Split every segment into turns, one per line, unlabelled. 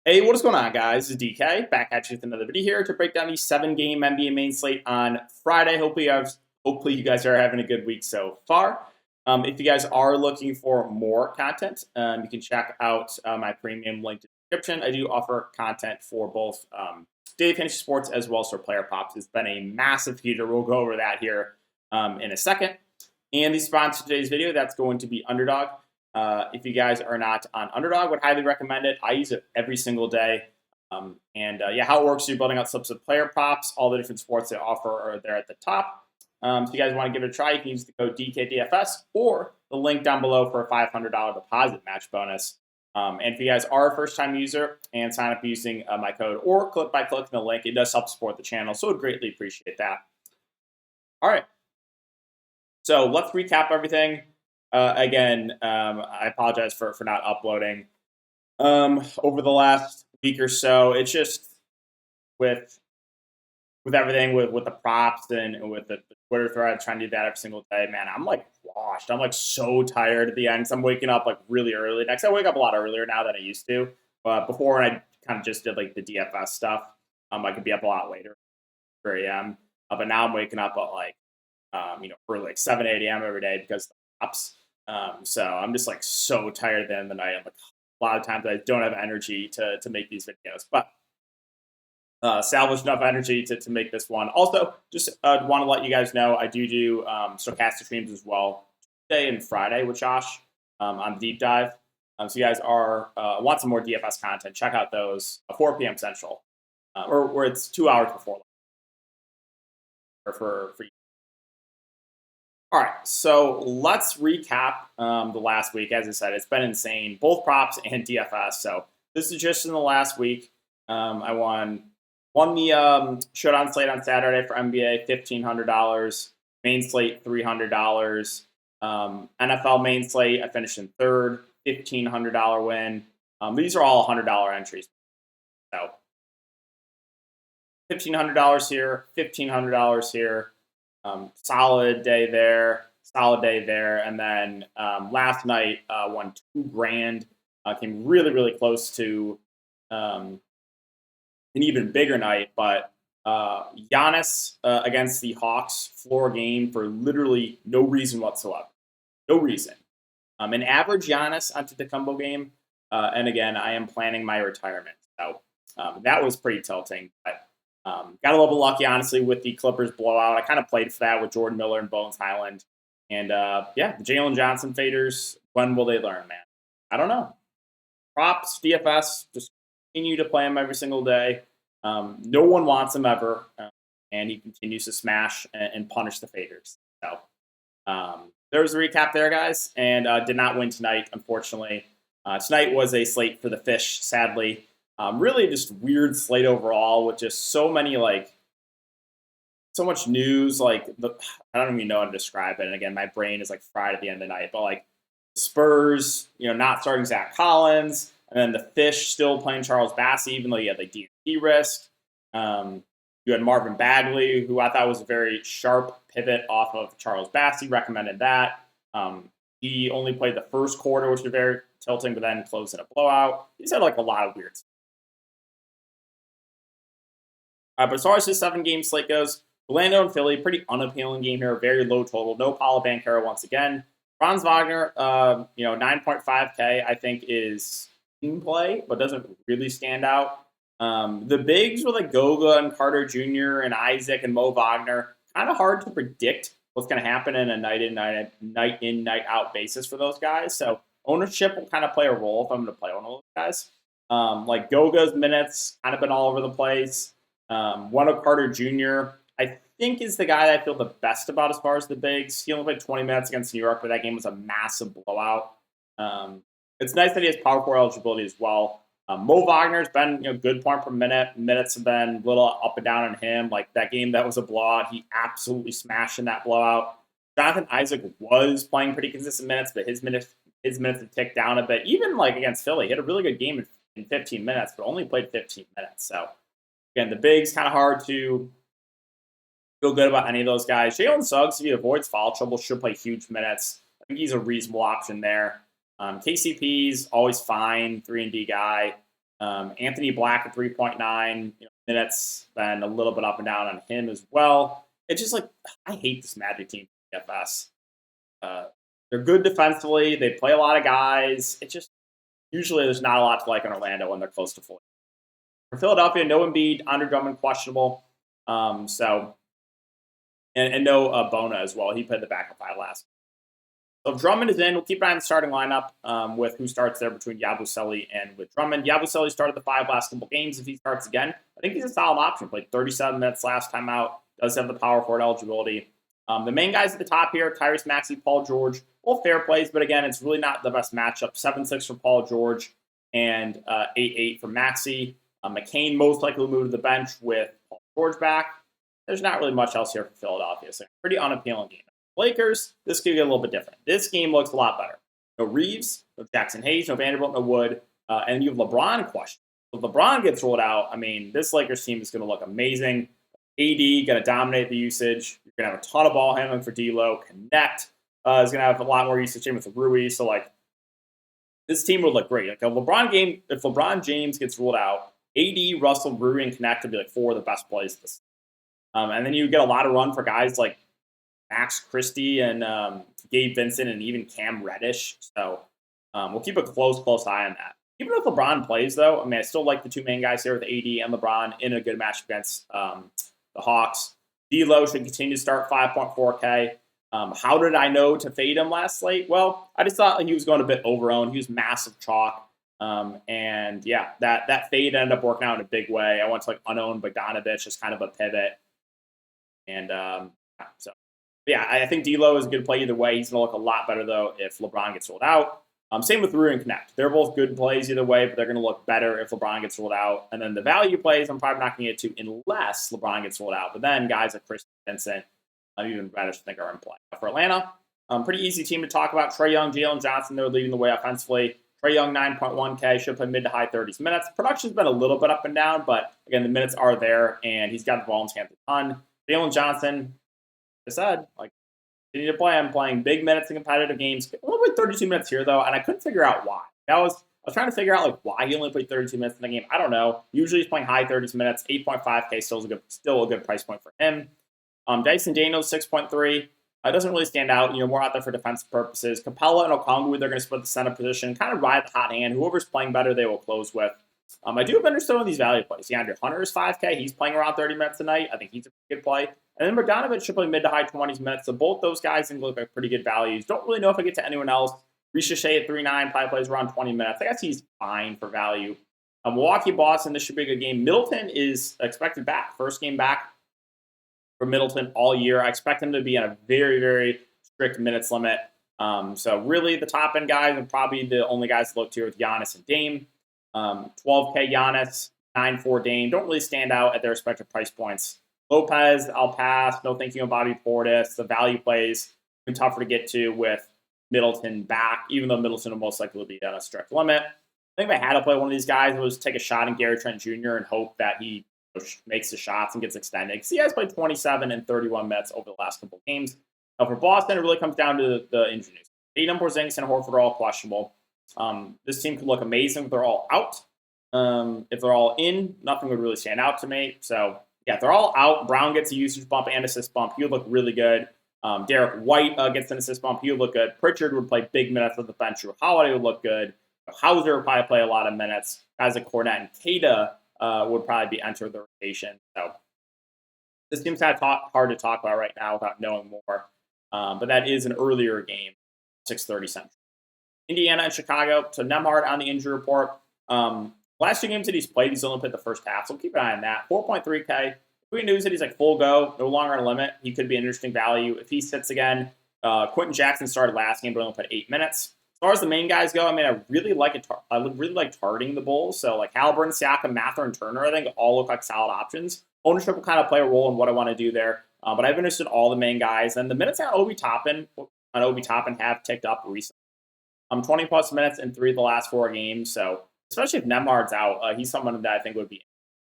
Hey, what is going on, guys? This is DK back at you with another video here to break down the 7-game NBA main slate on Friday. Hopefully, you guys are having a good week so far. If you guys are looking for more content, you can check out my premium link in the description. I do offer content for both daily fantasy sports as well as for player props. It's been a massive heater. We'll go over that here in a second. And the sponsor of today's video, that's going to be Underdog. If you guys are not on Underdog, would highly recommend it. I use it every single day. How it works, you're building out slips of player props. All the different sports they offer are there at the top. If you guys want to give it a try, you can use the code DKDFS or the link down below for a $500 deposit match bonus. And if you guys are a first-time user and sign up using my code or click by clicking the link, it does help support the channel, so I'd greatly appreciate that. All right. So let's recap everything. I apologize for not uploading over the last week or so. It's just with everything with the props and with the Twitter thread, trying to do that every single day. Man, I'm like washed. I'm like so tired at the end. So I'm waking up like really early. Next, I wake up a lot earlier now than I used to. But before, when I kind of just did like the DFS stuff, I could be up a lot later, 3 a.m. But now I'm waking up at like for like 7, 8 a.m. every day because of the props. So I'm just like so tired at the end of the night. I'm like, a lot of times I don't have energy to make these videos, but salvaged enough energy to make this one. Also, just want to let you guys know I do stochastic streams as well Tuesday and Friday with Josh on Deep Dive. So you guys are want some more DFS content, check out those 4 p.m. Central, or it's 2 hours before, or for you. All right, so let's recap the last week. As I said, it's been insane, both props and DFS. So this is just in the last week. I won the showdown slate on Saturday for NBA, $1,500. Main slate, $300. NFL main slate, I finished in third, $1,500 win. These are all $100 entries. So $1,500 here, $1,500 here. Solid day there, and then last night won $2,000. Came really, really close to an even bigger night, but Giannis against the Hawks, floor game for literally no reason whatsoever. No reason. An average Giannis Antetokounmpo game, and again, I am planning my retirement, so that was pretty tilting, but got a little bit lucky, honestly, with the Clippers blowout. I kind of played for that with Jordan Miller and Bones Highland. And, the Jalen Johnson faders, when will they learn, man? I don't know. Props, DFS, just continue to play him every single day. No one wants him ever, and he continues to smash and punish the faders. So there was a recap there, guys, and did not win tonight, unfortunately. Tonight was a slate for the fish, sadly. Really just weird slate overall with just so many, so much news. I don't even know how to describe it. And again, my brain is like fried at the end of the night. But like Spurs, not starting Zach Collins, and then the Fish still playing Charles Bassey, even though he had like DNP risk. You had Marvin Bagley, who I thought was a very sharp pivot off of Charles Bassey. Recommended that. He only played the first quarter, which was very tilting, but then closed in a blowout. He's had like a lot of weird stuff. But as far as this 7-game slate goes, Orlando and Philly, pretty unappealing game here, very low total. No Paulo Banchero once again. Franz Wagner, 9.5K, I think is in play, but doesn't really stand out. The bigs with like Goga and Carter Jr. and Isaac and Mo Wagner, kind of hard to predict what's going to happen in a night in, night out basis for those guys. So ownership will kind of play a role if I'm going to play one of those guys. Like Goga's minutes kind of been all over the place. One of Carter Jr., I think, is the guy that I feel the best about as far as the bigs. He only played 20 minutes against New York, but that game was a massive blowout. It's nice that he has power forward eligibility as well. Mo Wagner's been good point per minute. Minutes have been a little up and down on him. Like that game that was a blowout, he absolutely smashed in that blowout. Jonathan Isaac was playing pretty consistent minutes, but his minutes have ticked down a bit. Even like against Philly, he had a really good game in 15 minutes, but only played 15 minutes. So again, the bigs kind of hard to feel good about any of those guys. Jalen Suggs, if he avoids foul trouble, should play huge minutes. I think he's a reasonable option there. KCP's always fine, 3-and-D guy. Anthony Black at 3.9 minutes, then a little bit up and down on him as well. It's just like, I hate this Magic team DFS. They're good defensively. They play a lot of guys. It just, usually there's not a lot to like in Orlando when they're close to full. For Philadelphia, no Embiid, Andre Drummond questionable. And no Bona as well. He played the backup five last. So if Drummond is in, we'll keep an eye on the starting lineup with who starts there between Yabusele and with Drummond. Yabusele started the 5 last couple games. If he starts again, I think he's a solid option. Played 37 minutes last time out. Does have the power forward eligibility. The main guys at the top here, Tyrese Maxey, Paul George, all fair plays, but again, it's really not the best matchup. 7-6 for Paul George and 8-8 for Maxey. McCain most likely will move to the bench with Paul George back. There's not really much else here for Philadelphia, so pretty unappealing game. Lakers, this could get a little bit different. This game looks a lot better. No Reeves, no Jackson Hayes, no Vanderbilt, no Wood, and you have LeBron question. If LeBron gets rolled out, I mean, this Lakers team is going to look amazing. AD going to dominate the usage. You're going to have a ton of ball handling for D'Lo. Connect is going to have a lot more usage with Rui. So, like, this team would look great. Like, a LeBron game, if LeBron James gets ruled out, AD, Russell, Rui, and Connect would be like 4 of the best plays this. And then you get a lot of run for guys like Max Christie and Gabe Vincent and even Cam Reddish. So we'll keep a close eye on that. Even if LeBron plays, though, I mean, I still like the two main guys here with AD and LeBron in a good match against the Hawks. D'Lo should continue to start 5.4K. How did I know to fade him last slate? Well, I just thought he was going a bit over-owned. He was massive chalk. And yeah, that fade ended up working out in a big way. I went to like unowned Bogdanovich as kind of a pivot. And I think D'Lo is a good play either way. He's going to look a lot better, though, if LeBron gets rolled out. Same with Rui and Connect. They're both good plays either way, but they're going to look better if LeBron gets rolled out. And then the value plays, I'm probably not going to get to unless LeBron gets rolled out. But then guys like Chris Vincent, even Reddish, think are in play. For Atlanta, pretty easy team to talk about. Trae Young, Jalen Johnson, they're leading the way offensively. Trae Young, 9.1K, should play mid to high 30s minutes. Production's been a little bit up and down, but again, the minutes are there, and he's got the ball in his hand a ton. Jalen Johnson, like I said, like, continue to play. I'm playing big minutes in competitive games. Only played 32 minutes here, though, and I couldn't figure out why. I was trying to figure out like why he only played 32 minutes in the game. I don't know. Usually he's playing high 30s minutes. 8.5K still a good price point for him. Dyson Daniels, 6.3. Doesn't really stand out. More out there for defensive purposes. Capella and Okongwu, they're going to split the center position. Kind of ride the hot hand. Whoever's playing better, they will close with. I do have interest in these value plays. DeAndre Hunter is 5K. He's playing around 30 minutes a night. I think he's a good play. And then Bogdanovich should play mid to high 20s minutes. So both those guys can look like pretty good values. Don't really know if I get to anyone else. Ricochet at 3.9 probably plays around 20 minutes. I guess he's fine for value. Milwaukee, Boston, this should be a good game. Middleton is expected back. First game back for Middleton all year. I expect him to be on a very, very strict minutes limit. So really the top end guys are probably the only guys to look to with Giannis and Dame. 12K Giannis, 9.4 Dame. Don't really stand out at their respective price points. Lopez, I'll pass. No thank you on Bobby Portis. The value plays been tougher to get to with Middleton back, even though Middleton will most likely be on a strict limit. I think if I had to play one of these guys, it was take a shot in Gary Trent Jr. and hope that he makes the shots and gets extended. Because he has played 27 and 31 minutes over the last couple of games. Now for Boston, it really comes down to the injury news. Tatum, Porzingis, and Horford are all questionable. This team could look amazing if they're all out. If they're all in, nothing would really stand out to me. So, yeah, if they're all out, Brown gets a usage bump and assist bump. He would look really good. Derek White gets an assist bump. He would look good. Pritchard would play big minutes with the bench. Holiday would look good. Hauser would probably play a lot of minutes. Guys like Cornette and Kada would probably be enter the rotation. So this seems kind of hard to talk about right now without knowing more. But that is an earlier game, 6:30 Central. Indiana and Chicago. So Nembhard on the injury report. Last 2 games that he's played, he's only played the first half. So keep an eye on that. 4.3K. Good news that he's like full go, no longer on a limit. He could be an interesting value. If he sits again, Quentin Jackson started last game, but only played 8 minutes. As far as the main guys go, I mean, I really like targeting the Bulls. So like Halliburton, Siakam, Mather, and Turner, I think all look like solid options. Ownership will kind of play a role in what I want to do there. But I've interested in all the main guys. And the minutes on Obi Toppin have ticked up recently. 20-plus minutes in 3 of the last 4 games. So especially if Nembhard's out, he's someone that I think would be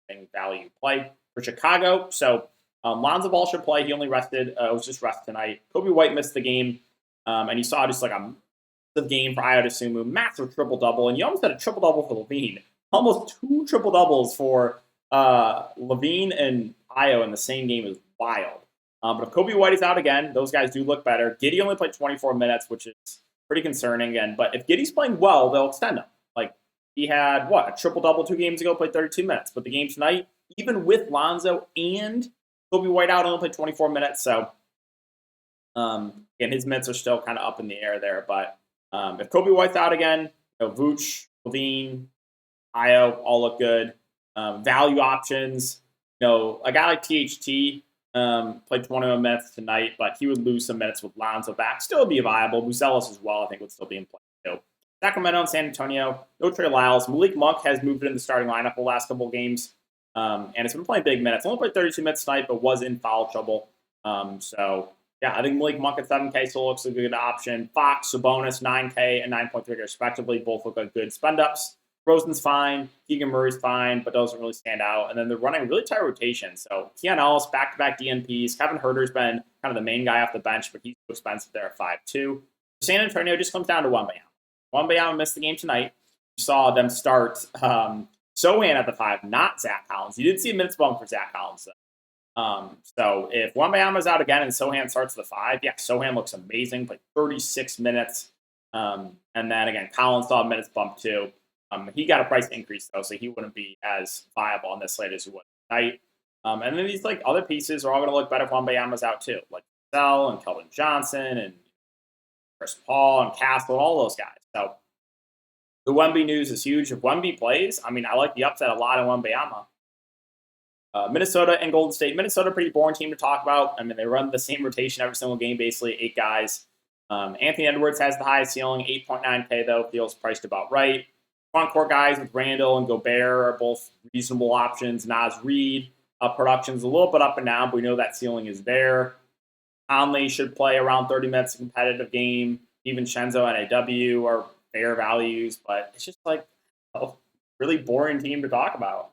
an value play for Chicago. So Lonzo Ball should play. He only rested. Was just rest tonight. Kobe White missed the game. And you saw just like a massive game for Ayo Dosunmu. Massive triple-double. And you almost had a triple-double for Levine. almost 2 triple doubles for Levine and Io in the same game is wild. But if Kobe White is out again, those guys do look better. Giddey only played 24 minutes, which is pretty concerning again. But if Giddey's playing well, they'll extend him. Like, he had, a triple-double 2 games ago, played 32 minutes. But the game tonight, even with Lonzo and Kobe White out, only played 24 minutes. So, again, his minutes are still kind of up in the air there. But if Kobe White's out again, Vooch, Levine, Io all look good. Value options, a guy like THT played 21 minutes tonight, but he would lose some minutes with Lonzo back. Still be viable. Buzelis as well, I think, would still be in play too. Sacramento and San Antonio, no Trey Lyles. Malik Monk has moved into the starting lineup the last couple of games, and it's been playing big minutes. Only played 32 minutes tonight, but was in foul trouble. I think Malik Monk at 7K still looks like a good option. Fox, Sabonis, 9K and 9.3 respectively, both look like good spend-ups. Rosen's fine, Keegan Murray's fine, but doesn't really stand out. And then they're running a really tight rotation. So Keon Ellis, back-to-back DNPs. Kevin Huerter's been kind of the main guy off the bench, but he's too expensive there at 5'2". San Antonio just comes down to Wembanyama. Wembanyama missed the game tonight. You saw them start Sohan at the 5, not Zach Collins. You did see a minutes bump for Zach Collins, though. So if Wembanyama's out again and Sohan starts the 5, Sohan looks amazing, played 36 minutes. And then, again, Collins saw a minutes bump, too. He got a price increase, though, so he wouldn't be as viable on this slate as he was tonight. And then these other pieces are all going to look better if Wembanyama's out, too, like Sell and Keldon Johnson and Chris Paul and Castle and all those guys. So the Wemby news is huge. If Wemby plays, I like the upset a lot on Wembanyama. Minnesota and Golden State. Minnesota, pretty boring team to talk about. They run the same rotation every single game, basically 8 guys. Anthony Edwards has the highest ceiling, 8.9K, though, feels priced about right. Front court guys with Randall and Gobert are both reasonable options. Naz Reid, production's a little bit up and down, but we know that ceiling is there. Conley should play around 30 minutes of competitive game. Even Shenzo and AW are fair values, but it's just a really boring team to talk about.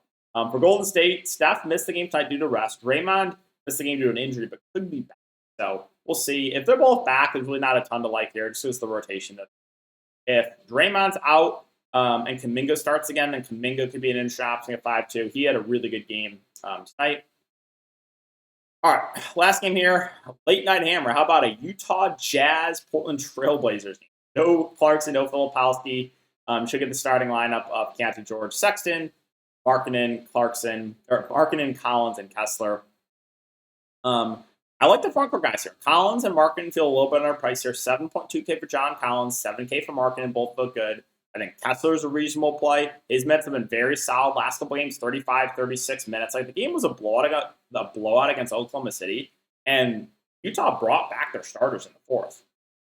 For Golden State, Steph missed the game tonight due to rest. Draymond missed the game due to an injury, but could be back. So we'll see. If they're both back, there's really not a ton to like here. It's just the rotation. If Draymond's out, and Kuminga starts again, then Kuminga could be an interesting option at 5'2". He had a really good game tonight. All right, last game here, late night hammer. How about a Utah Jazz Portland Trailblazers game? No Clarkson, no Filipowski. Should get the starting lineup of Keontae George, Sexton, Markkanen, Collins, and Kessler. I like the front court guys here. Collins and Markkanen feel a little bit underpriced here. 7.2K for John Collins, 7K for Markkanen, both look good. I think Kessler's a reasonable play. His minutes have been very solid last couple games, 35, 36 minutes. The game was a blowout against Oklahoma City, and Utah brought back their starters in the fourth.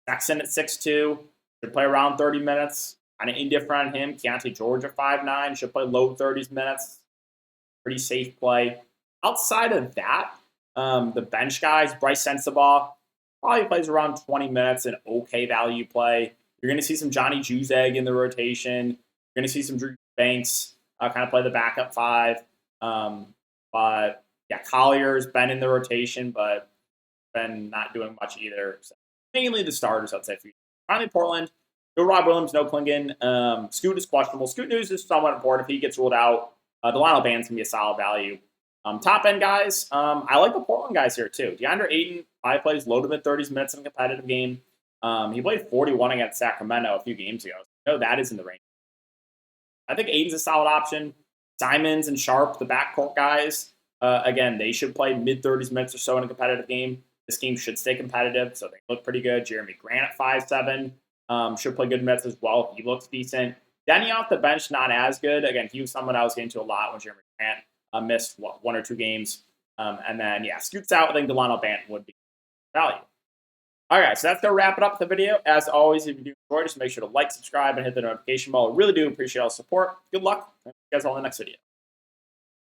Sexton at 6'2", should play around 30 minutes. Kind of indifferent on him. Keontae George at 5'9", should play low 30s minutes. Pretty safe play. Outside of that, the bench guys, Bryce Sensabaugh, probably plays around 20 minutes, an okay value play. You're going to see some Johnny Juzang in the rotation. You're going to see some Drew Banks kind of play the backup 5. Collier's been in the rotation, but been not doing much either. So mainly the starters, I'd say, for you. Finally, Portland. No Rob Williams, no Klingon. Scoot is questionable. Scoot news is somewhat important. If he gets ruled out, Delano Band's going to be a solid value. Top-end guys, I like the Portland guys here, too. DeAndre Ayton, probably plays low to mid-30s minutes in a competitive game. He played 41 against Sacramento a few games ago. So that is in the range. I think Ayton's a solid option. Simons and Sharp, the backcourt guys, again, they should play mid-30s minutes or so in a competitive game. This game should stay competitive, so they look pretty good. Jeremy Grant at 5'7", should play good minutes as well. He looks decent. Denny off the bench, not as good. Again, he was someone I was getting to a lot when Jeremy Grant missed 1 or 2 games. And then, Scoots out. I think Delano Bant would be value. All right, so that's going to wrap it up for the video. As always, if you do enjoy, just make sure to like, subscribe, and hit the notification bell. I really do appreciate all the support. Good luck. See you guys all in the next video.